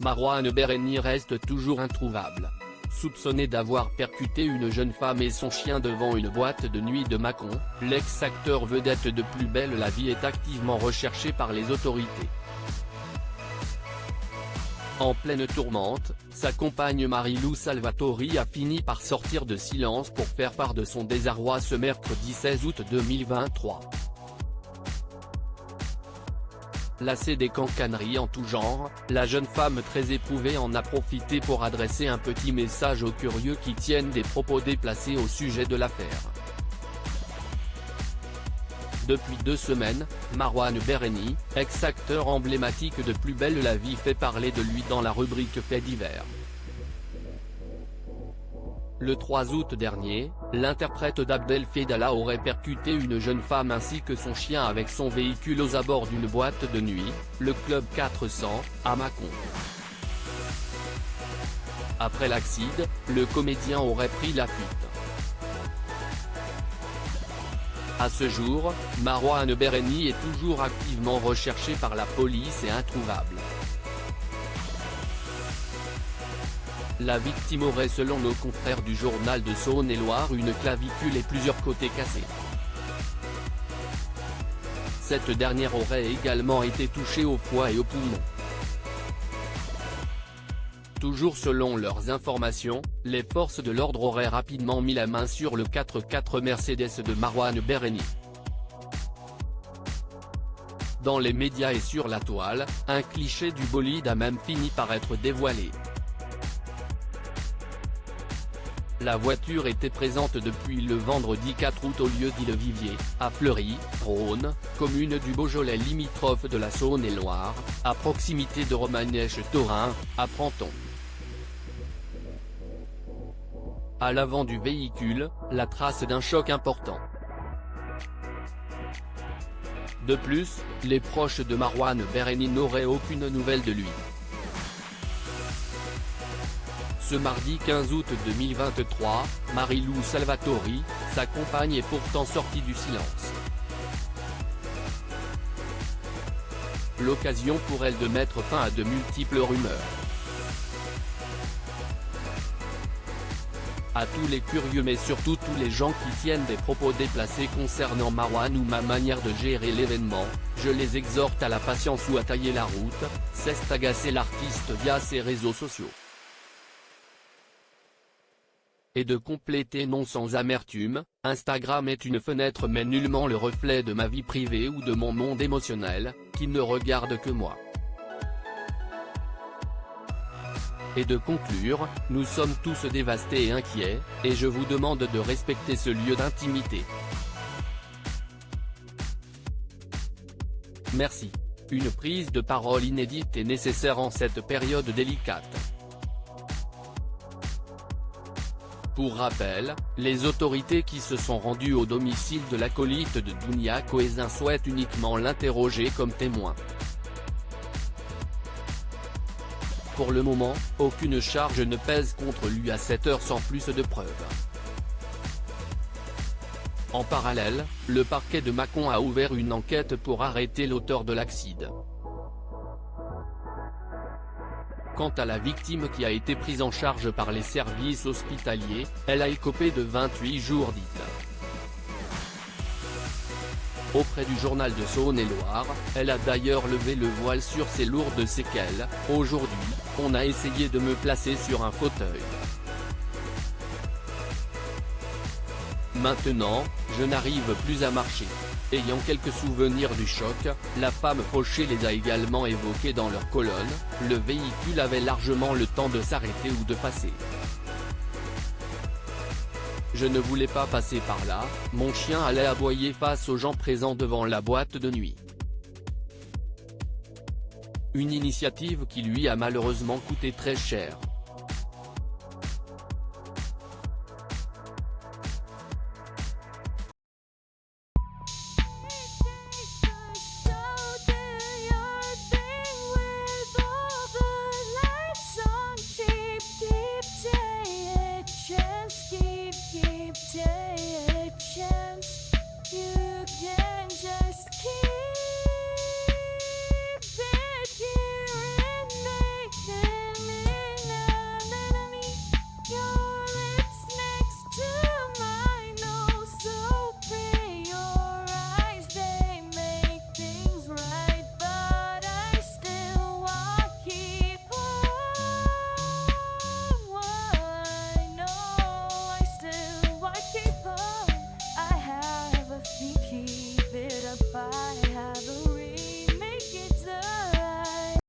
Marouane Bereni reste toujours introuvable. Soupçonné d'avoir percuté une jeune femme et son chien devant une boîte de nuit de Mâcon, l'ex-acteur vedette de Plus belle la vie est activement recherché par les autorités. En pleine tourmente, sa compagne Marie-Lou Salvatori a fini par sortir de silence pour faire part de son désarroi ce mercredi 16 août 2023. Lassée des cancaneries en tout genre, la jeune femme très éprouvée en a profité pour adresser un petit message aux curieux qui tiennent des propos déplacés au sujet de l'affaire. Depuis 2 semaines, Marouane Bereni, ex-acteur emblématique de Plus belle la vie fait parler de lui dans la rubrique Faits divers. Le 3 août dernier, l'interprète d'Abdel Fedala aurait percuté une jeune femme ainsi que son chien avec son véhicule aux abords d'une boîte de nuit, le Club 400, à Mâcon. Après l'accident, le comédien aurait pris la fuite. À ce jour, Marouane Bereni est toujours activement recherché par la police et introuvable. La victime aurait selon nos confrères du journal de Saône-et-Loire une clavicule et plusieurs côtés cassés. Cette dernière aurait également été touchée au foie et aux poumons. Toujours selon leurs informations, les forces de l'ordre auraient rapidement mis la main sur le 4x4 Mercedes de Marouane Bereni. Dans les médias et sur la toile, un cliché du bolide a même fini par être dévoilé. La voiture était présente depuis le vendredi 4 août au lieu dit Le Vivier, à Fleury, Rhône, commune du Beaujolais limitrophe de la Saône-et-Loire, à proximité de Romanèche-Thorin, apprend-on. À l'avant du véhicule, la trace d'un choc important. De plus, les proches de Marouane Bereni n'auraient aucune nouvelle de lui. Ce mardi 15 août 2023, Marie-Lou Salvatori, sa compagne est pourtant sortie du silence. L'occasion pour elle de mettre fin à de multiples rumeurs. À tous les curieux mais surtout tous les gens qui tiennent des propos déplacés concernant Marouane ou ma manière de gérer l'événement, je les exhorte à la patience ou à tailler la route, cesse d'agacer l'artiste via ses réseaux sociaux. Et de compléter non sans amertume, Instagram est une fenêtre mais nullement le reflet de ma vie privée ou de mon monde émotionnel, qui ne regarde que moi. Et de conclure, nous sommes tous dévastés et inquiets, et je vous demande de respecter ce lieu d'intimité. Merci. Une prise de parole inédite est nécessaire en cette période délicate. Pour rappel, les autorités qui se sont rendues au domicile de l'acolyte de Dounia Cohézin souhaitent uniquement l'interroger comme témoin. Pour le moment, aucune charge ne pèse contre lui à cette heure sans plus de preuves. En parallèle, le parquet de Mâcon a ouvert une enquête pour arrêter l'auteur de l'accident. Quant à la victime qui a été prise en charge par les services hospitaliers, elle a écopé de 28 jours d'IT. Auprès du journal de Saône-et-Loire, elle a d'ailleurs levé le voile sur ses lourdes séquelles. Aujourd'hui, on a essayé de me placer sur un fauteuil. Maintenant, je n'arrive plus à marcher. Ayant quelques souvenirs du choc, la femme fauchée les a également évoqués dans leur colonne, le véhicule avait largement le temps de s'arrêter ou de passer. Je ne voulais pas passer par là, mon chien allait aboyer face aux gens présents devant la boîte de nuit. Une initiative qui lui a malheureusement coûté très cher.